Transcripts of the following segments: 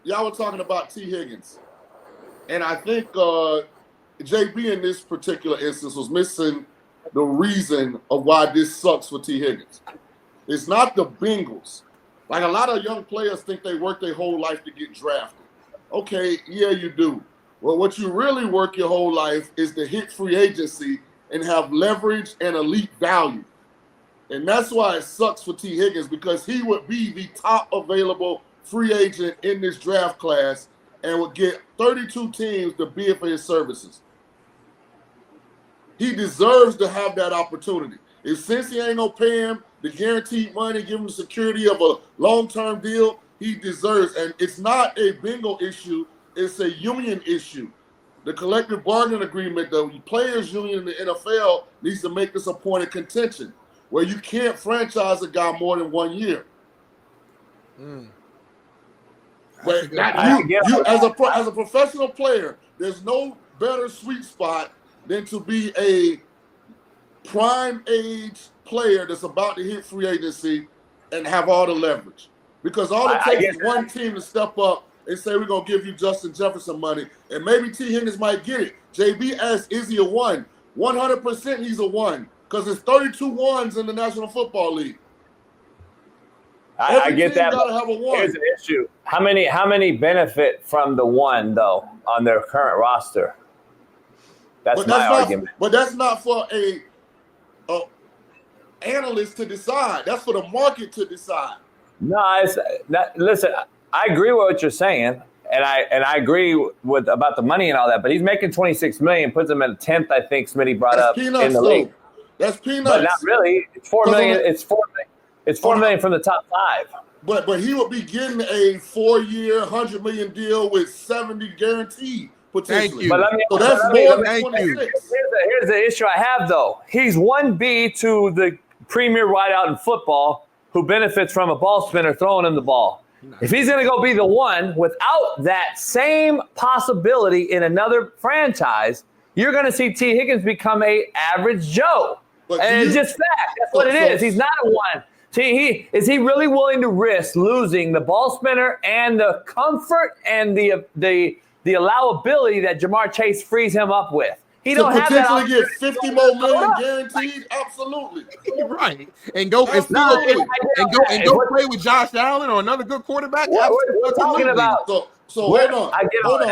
y'all were talking about Tee Higgins. And I think JB in this particular instance was missing the reason of why this sucks for Tee Higgins. It's not the Bengals. Like a lot of young players think they work their whole life to get drafted. Okay, yeah, you do. Well, what you really work your whole life is to hit free agency and have leverage and elite value. And that's why it sucks for Tee Higgins, because he would be the top available free agent in this draft class and would get 32 teams to bid for his services. He deserves to have that opportunity. If since he ain't gonna pay him the guaranteed money, give him the security of a long-term deal, he deserves. And it's not a Bengal issue, it's a union issue. The collective bargaining agreement, the players union in the NFL needs to make this a point of contention where you can't franchise a guy more than 1 year. But you as a professional player, there's no better sweet spot than to be a prime age player that's about to hit free agency and have all the leverage. Because all it takes is one team to step up and say, we're going to give you Justin Jefferson money. And maybe Tee Higgins might get it. JB asked, is he a one? 100% he's a one. Because there's 32 ones in the National Football League. I get that. Gotta have a one. Here's an issue. How many benefit from the one, though, on their current roster? That's my argument. But that's not for a analyst to decide. That's for the market to decide. No, it's not. Listen, I agree with what you're saying, and I agree with about the money and all that. But he's making $26 million, puts him at 10th. I think Smitty brought up in the league. That's peanuts. But not really. It's $4 million. It's $4 million from the top five. But he would be getting a 4-year, $100 million deal with 70 guaranteed potentially. Thank you. So that's more than 26. Here's the issue I have, though. He's 1B to the premier wideout in football who benefits from a ball spinner throwing him the ball. If he's going to go be the one without that same possibility in another franchise, you're going to see Tee Higgins become a average Joe. It's just fact. That's what it is. He's not a one. Is he really willing to risk losing the ball spinner and the comfort and the allowability that Jamar Chase frees him up with? He don't have that. Potentially get 50 more million guaranteed. Absolutely, right. And go play with Josh Allen or another good quarterback. We're talking about. So hold on. I get all that.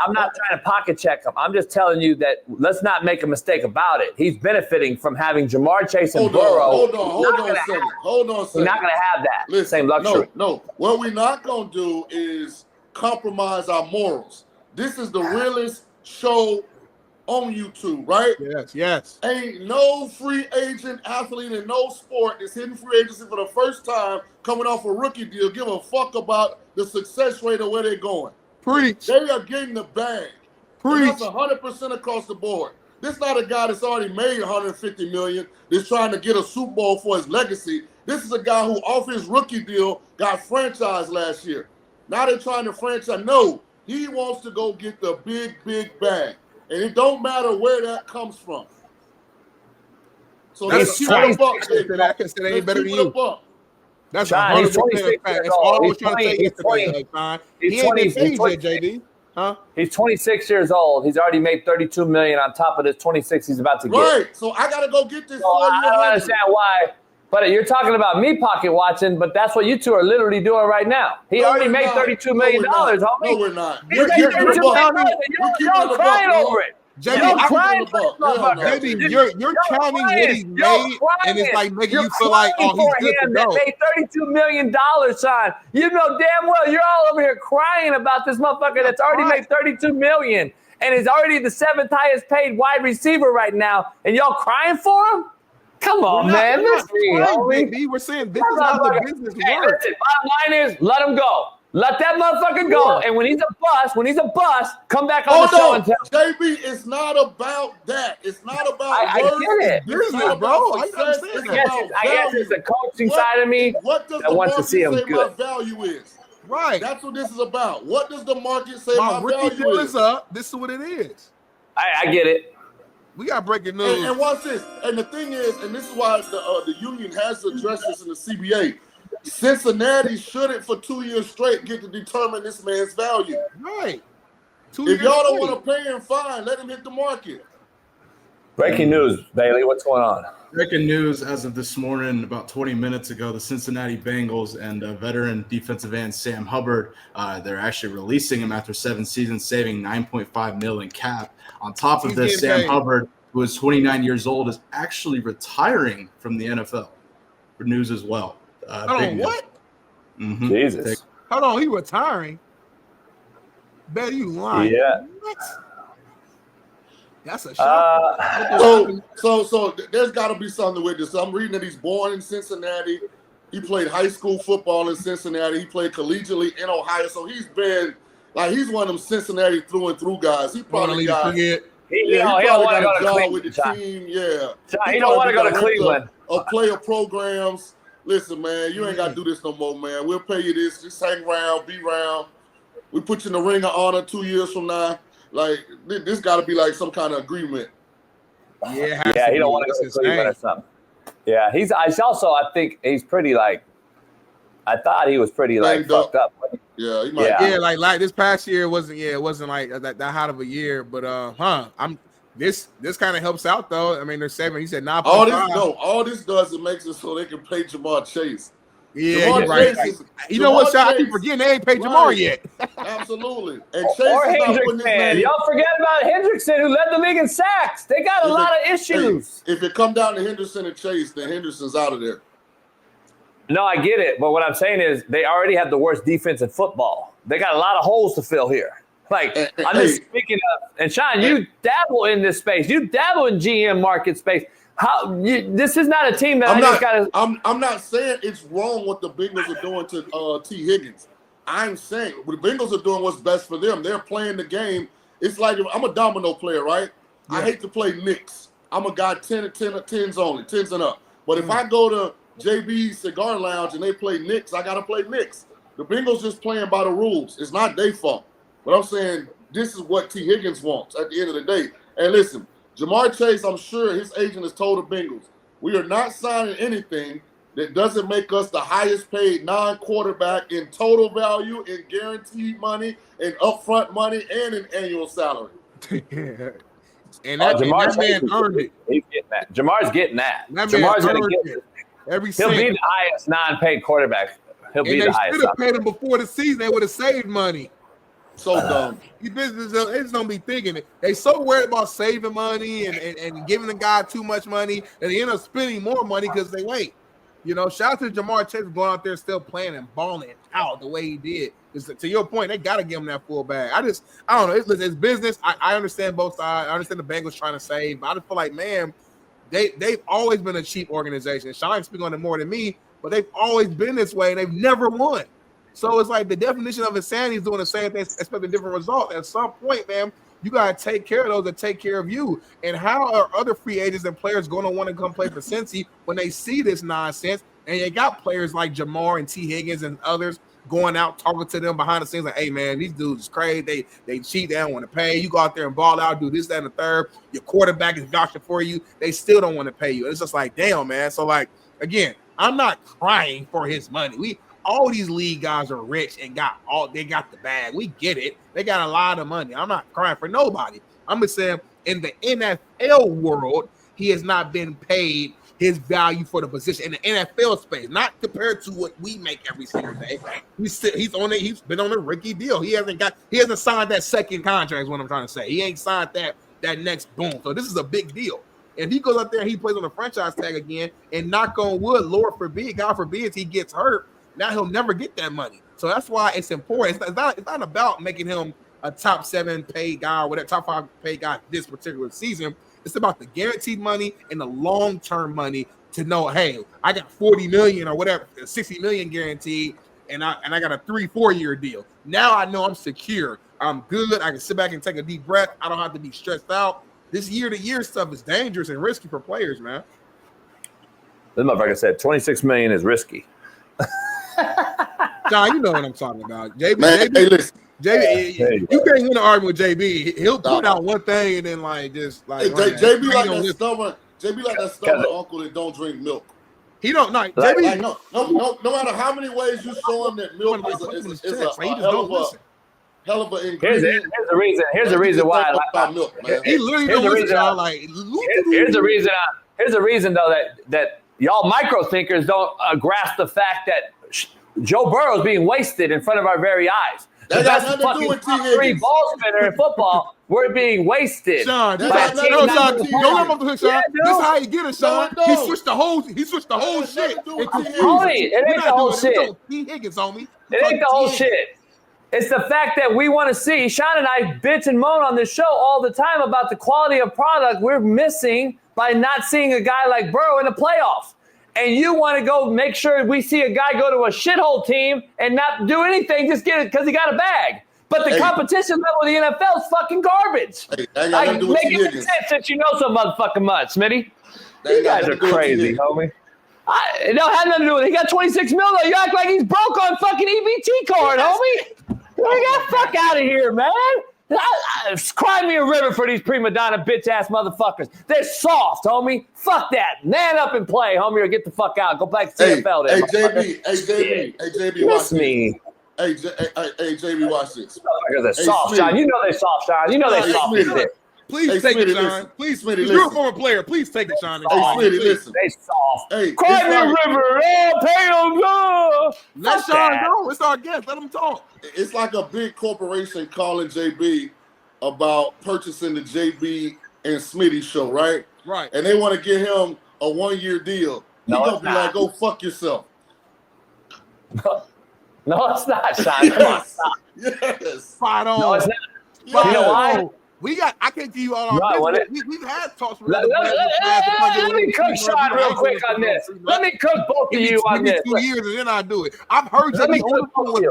I'm not trying to pocket check him. I'm just telling you that let's not make a mistake about it. He's benefiting from having Jamar Chase and Burrow. Hold on a second. We're not going to have that same luxury. No. What we're not going to do is compromise our morals. This is the realest show on YouTube, right? Yes. Ain't no free agent athlete in no sport that's hitting free agency for the first time coming off a rookie deal give a fuck about the success rate of where they're going. Preach. They are getting the bag. Preach. That's 100% across the board. This not a guy that's already made $150 million that's trying to get a Super Bowl for his legacy. This is a guy who off his rookie deal got franchised last year. Now they're trying to franchise. No, he wants to go get the big bag. And it don't matter where that comes from. So that's keep it a buck. I can say they ain't better than you. That's 100% fact. That's all I was trying to say yesterday, Sean. He ain't been paid yet, JD. Huh? He's 26 years old. He's already made $32 million on top of this 26 he's about to get. Right. So I gotta go get this. I don't understand why. But you're talking about me pocket watching, but that's what you two are literally doing right now. He already made $32 million, homie. No, we're not. You're crying over it. JD, you're counting what he's made, and it's like making you feel like, oh, he's good to go. Made $32 million, son. You know damn well you're all over here crying about this motherfucker that's already made $32 million and is already the 7th highest paid wide receiver right now, and y'all crying for him? Come on, man. We're saying this is how the business works. Listen, bottom line is let him go. Let that motherfucker go. And when he's a bust, come back on the show and tell JB, it's not about that. It's not about I get it. It's not about success. I guess it's the coaching side of me that wants to see him good. My value is. Right. That's what this is about. What does the market say my rookie value is up? This is what it is. I get it. We got breaking news. And watch this. And the thing is, and this is why the union has to address this in the CBA. Cincinnati shouldn't for 2 years straight get to determine this man's value. Right. If y'all don't want to pay him, fine. Let him hit the market. Breaking news, Bailey. What's going on? Breaking news as of this morning, about 20 minutes ago, the Cincinnati Bengals and veteran defensive end Sam Hubbard, they're actually releasing him after 7 seasons, saving $9.5 million cap. On top of this, Sam Hubbard, who is 29 years old, is actually retiring from the NFL. For news as well. Hold on, what? Mm-hmm. Jesus. Hold on, he retiring? Bet you lying. Yeah. What? That's a shock. So there's got to be something with this. I'm reading that he's born in Cincinnati. He played high school football in Cincinnati. He played collegiately in Ohio. So he's been he's one of them Cincinnati through and through guys. He probably got he don't want to go to Cleveland with the team. Yeah, he don't want to go to Cleveland. Of player programs. Listen, man, you ain't got to do this no more, man. We'll pay you this. Just hang around, be around. We put you in the ring of honor 2 years from now. Like, this got to be like some kind of agreement. Yeah, he don't want to go to Cleveland or something. Yeah, I think he's pretty I thought he was pretty fucked up. Yeah, he might. Yeah, like this past year it wasn't like that hot of a year, but this kind of helps out though. I mean, they're saving. He said, all this does it makes it so they can pay Jamar Chase. Yeah, you're right. You know what, Shaun? I keep forgetting they ain't paid Jamar yet. Absolutely. And Chase or Hendrickson. Y'all forget about Hendrickson, who led the league in sacks. They got a lot of issues. If it come down to Henderson and Chase, then Henderson's out of there. No, I get it. But what I'm saying is they already have the worst defense in football. They got a lot of holes to fill here. I'm just speaking of, and Shaun, you dabble in this space. You dabble in GM market space. This is not a team that I'm not saying it's wrong what the Bengals are doing to Tee Higgins. I'm saying what the Bengals are doing what's best for them. They're playing the game. It's like I'm a domino player, right? Yeah. I hate to play Knicks. I'm a guy 10s only, 10s and up. But if I go to JB's Cigar Lounge and they play Knicks, I got to play Knicks. The Bengals just playing by the rules. It's not their fault. But I'm saying this is what Tee Higgins wants at the end of the day. And listen, Jamar Chase, I'm sure his agent has told the Bengals, we are not signing anything that doesn't make us the highest paid non-quarterback in total value, in guaranteed money, in upfront money, and in annual salary. And that man earned it. He's getting that. Jamar's getting that. Jamar's going to get it. He'll be the highest non-paid quarterback. He'll be the highest. They should have paid him before the season. They would have saved money. So dumb. These businesses, they just don't be thinking it. They so worried about saving money and giving the guy too much money that they end up spending more money because they wait. You know, shout out to Jamar Chase going out there still playing and balling out the way he did. To your point, they got to give him that full bag. I don't know. It's business. I understand both sides. I understand the Bengals trying to save, but I just feel like, man, they've always been a cheap organization. Shaun speaks on it more than me, but they've always been this way and they've never won. So it's like the definition of insanity is doing the same thing, expecting different results. At some point, man, you got to take care of those that take care of you. And how are other free agents and players going to want to come play for Cincy when they see this nonsense? And you got players like Jamar and Tee Higgins and others going out, talking to them behind the scenes like, hey, man, these dudes is crazy. They cheat. They don't want to pay. You go out there and ball out, do this, that, and the third. Your quarterback is vouching for you. They still don't want to pay you. And it's just like, damn, man. So, like, again, I'm not crying for his money. All these league guys are rich and they got the bag. We get it. They got a lot of money. I'm not crying for nobody. I'm just saying in the NFL world, he has not been paid his value for the position in the NFL space, not compared to what we make every single day. He's been on a rookie deal. He hasn't signed that second contract, is what I'm trying to say. He ain't signed that next boom. So this is a big deal. If he goes out there and he plays on the franchise tag again, and knock on wood, Lord forbid, God forbid, he gets hurt, now he'll never get that money. So that's why it's important. It's not about making him a top 7 paid guy or whatever, top 5 paid guy this particular season. It's about the guaranteed money and the long-term money to know, hey, I got 40 million or whatever, 60 million guaranteed, and I got a 3-4 year deal. Now I know I'm secure. I'm good. I can sit back and take a deep breath. I don't have to be stressed out. This year-to-year stuff is dangerous and risky for players, man. This motherfucker said 26 million is risky. Shaun, you know what I'm talking about. JB, hey, listen. JB, you can't win an argument with JB. He'll put out one thing and then JB like that stubborn uncle that don't drink milk. He don't know. Like, JB, no matter how many ways you show him that milk is a hell of an ingredient. Here's the reason. Here's the reason why I like milk, man. He literally don't listen. Here's the reason. Here's the reason though that y'all micro thinkers don't grasp the fact that Joe Burrow is being wasted in front of our very eyes. The best fucking top 3 ball spinner in football, we're being wasted. Sean, don't let him off the hook, Sean. Yeah, this is how you get it, Sean. No. He switched the whole shit. Homie, it ain't the whole shit. Tee Higgins, homie. It ain't the whole shit. It's the fact that we want to see. Shaun and I bitch and moan on this show all the time about the quality of product we're missing by not seeing a guy like Burrow in the playoffs. And you want to go make sure we see a guy go to a shithole team and not do anything, just get it because he got a bag. But the competition level of the NFL is fucking garbage. Make it make sense since you know so motherfucking much, Smitty. You guys are crazy, homie. It don't have nothing to do with it. He got 26 mil, though. You act like he's broke on fucking EBT card, homie. We got fuck out of here, man. Cry me a river for these prima donna bitch-ass motherfuckers. They're soft, homie. Fuck that. Man up and play, homie, or get the fuck out. Go back to CFL. Hey, JB, watch me. Hey, JB, watch this. They're soft, Shaun. You know they're soft, Shaun. You know they're soft. Please take it, Shaun. Please, Smitty. You're a former player. Please take it, Shaun. Hey, Smitty, listen. They soft. Hey, cry me a river. Oh, pay them. Go. Let Shaun go. It's our guest. Let him talk. It's like a big corporation calling JB about purchasing the JB and Smitty show, right? Right. And they want to give him a 1-year deal. He's going to be like, go fuck yourself. No, it's not, Shaun. Come on, stop. Yes. Spot on. No, it's not. Yes. You know why? I can't give you all our business. We've had talks. Let me cook Shaun real quick on this. Let me cook both of you on this. 2 years and then I do it. I've heard Let me tell you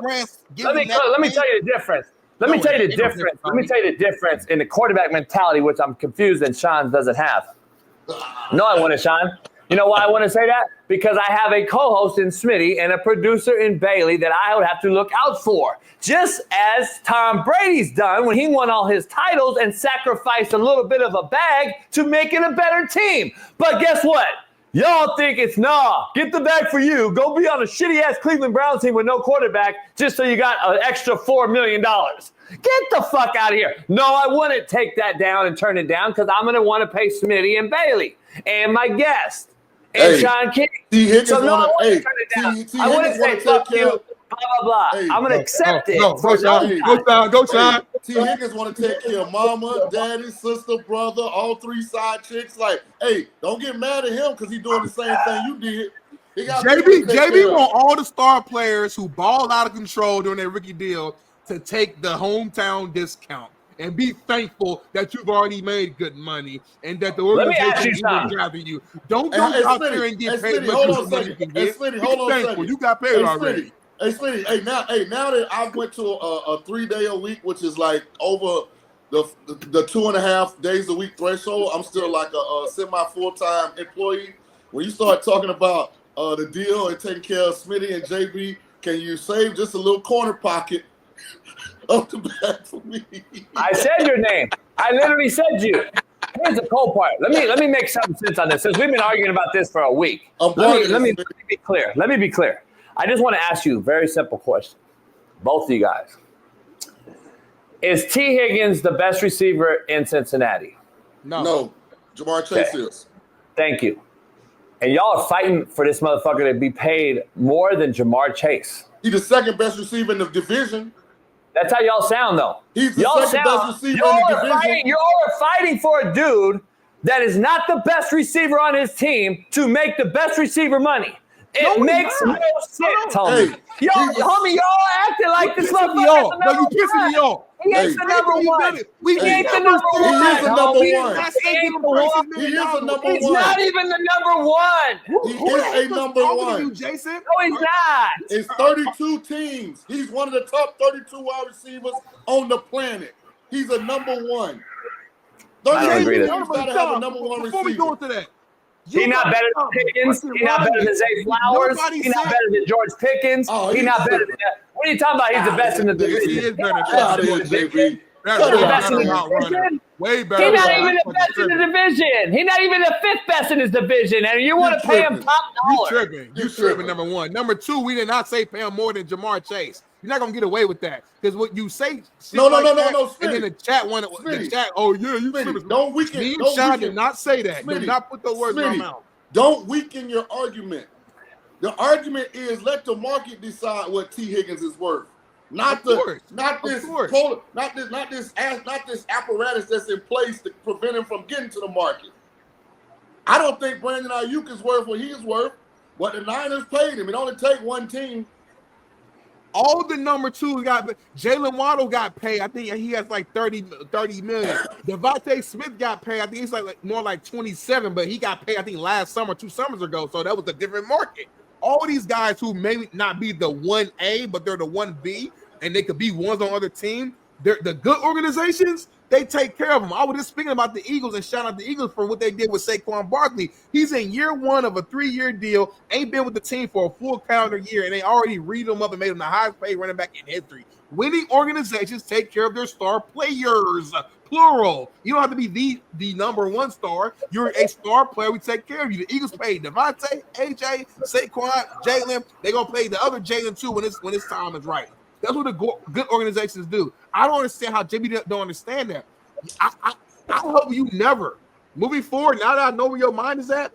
the difference. Let me tell you the difference in the quarterback mentality, which I'm confused and Shaun doesn't have. No, I want to, Shaun. You know why I want to say that? Because I have a co-host in Smitty and a producer in Bailey that I would have to look out for. Just as Tom Brady's done when he won all his titles and sacrificed a little bit of a bag to make it a better team. But guess what? Y'all think it's get the bag for you. Go be on a shitty-ass Cleveland Browns team with no quarterback just so you got an extra $4 million. Get the fuck out of here. No, I wouldn't take that down and turn it down because I'm going to want to pay Smitty and Bailey and my guest. And Shaun King. Tee Higgins so no, I wouldn't turn it down. I wouldn't say fuck you, blah, blah, blah. I'm going to accept it. Go, Shaun. Tee Higgins want to take care of mama, daddy, sister, brother, all 3 side chicks. Like, hey, don't get mad at him because he's doing the same thing you did. JB want all the star players who balled out of control during their rookie deal to take the hometown discount. And be thankful that you've already made good money and that the organization is driving you. Don't go out there and get paid what you can get. Be thankful. You got paid already. Hey, Smitty, now that I went to a 3-day-a-week, which is like over the 2.5 days a week threshold, I'm still like a semi-full-time employee. When you start talking about the deal and taking care of Smitty and JB, can you save just a little corner pocket up the back for me? I said your name. I literally said you. Here's the cold part. Let me make some sense on this since we've been arguing about this for a week. Let me be clear. Let me be clear. I just want to ask you a very simple question. Both of you guys. Is Tee Higgins the best receiver in Cincinnati? No. Jamar Chase is. Thank you. And y'all are fighting for this motherfucker to be paid more than Jamar Chase. He's the second best receiver in the division. That's how y'all sound, though. He's the second best receiver in the division. Y'all are fighting for a dude that is not the best receiver on his team to make the best receiver money. It makes no sense, homie. Homie, y'all acting like this motherfucker. No, you pissing me off. He ain't the number one. He ain't the number one. He is the number one. He is the number one. He's not even the number one. He is a number one. Jason? No, he's not. It's 32 teams. He's one of the top 32 wide receivers on the planet. He's a number one. 32 teams gotta have a number one receiver. Before we go into that, He's not better than Pickens. He's not better than Zay Flowers. He's not better than George Pickens. He's not better than that. What are you talking about? He's the best in the division. He is better than Best in the division? Way better. He's not even the best in the division. He's not even the 5th best in his division, and you want to pay him top dollar. You tripping, number one. Number two, we did not say pay him more than Jamar Chase. You're not gonna get away with that because what you say. No. And then the chat wanted the chat. Oh yeah, you Smitty, don't weaken. Me and Shaun did not say that. Do not put those words in my mouth. Don't weaken your argument. The argument is let the market decide what Tee Higgins is worth. Not this apparatus that's in place to prevent him from getting to the market. I don't think Brandon Ayuk is worth what he's worth. What the Niners paid him. It only take one team. All the number two got Jalen Waddle got paid. I think he has like 30 million. Devontae Smith got paid. I think he's like more like 27, but he got paid I think last summer, 2 summers ago. So that was a different market. All these guys who may not be the 1A, but they're the 1B, and they could be ones on other teams. They're the good organizations. They take care of them. I was just speaking about the Eagles and shout out the Eagles for what they did with Saquon Barkley. He's in year 1 of a 3-year deal, ain't been with the team for a full calendar year, and they already read him up and made him the highest paid running back in history. Winning organizations take care of their star players, plural. You don't have to be the number 1 star. You're a star player. We take care of you. The Eagles paid Devontae, AJ, Saquon, Jalen. They're going to pay the other Jalen too when his time is right. That's what the good organizations do. I don't understand how JB don't understand that. I hope you never. Moving forward, now that I know where your mind is at,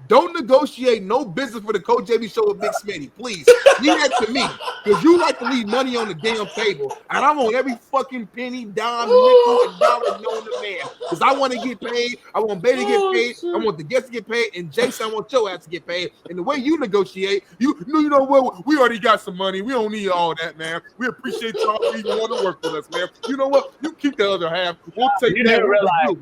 don't negotiate no business for the Coach JB show with Big Smitty. Please, leave that to me. Because you like to leave money on the damn table. And I want every fucking penny, dime, nickel, and dollar known to man. Because I want to get paid. I want Bay to get paid. I want the guests to get paid. And Jason, I want your ass to get paid. And the way you negotiate, you know what? We already got some money. We don't need all that, man. We appreciate y'all for even want to work with us, man. You know what? You keep the other half. We'll take you that. Do realize,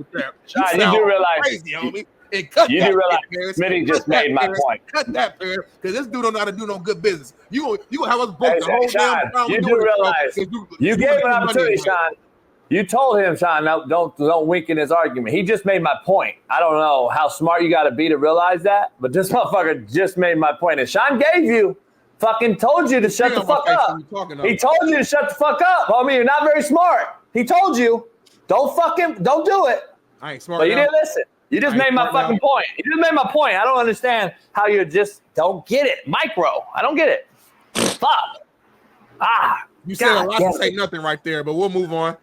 Shaun, you do realize crazy, homie. And cut you that do realize Smitty just made my point. Cut that, man, because this dude don't know how to do no good business. You gonna have us broke the whole Shaun, damn time. You do realize you gave an opportunity, Shaun. You told him, Shaun, no, don't weaken his argument. He just made my point. I don't know how smart you got to be to realize that, but this motherfucker just made my point. And Shaun fucking told you to shut the fuck up. He told you to shut the fuck up, homie. You're not very smart. He told you, don't do it. I ain't smart. But you didn't listen. You just made my fucking point. You just made my point. I don't understand how you just don't get it. Micro. I don't get it. Fuck. You said a lot to say nothing right there, but we'll move on.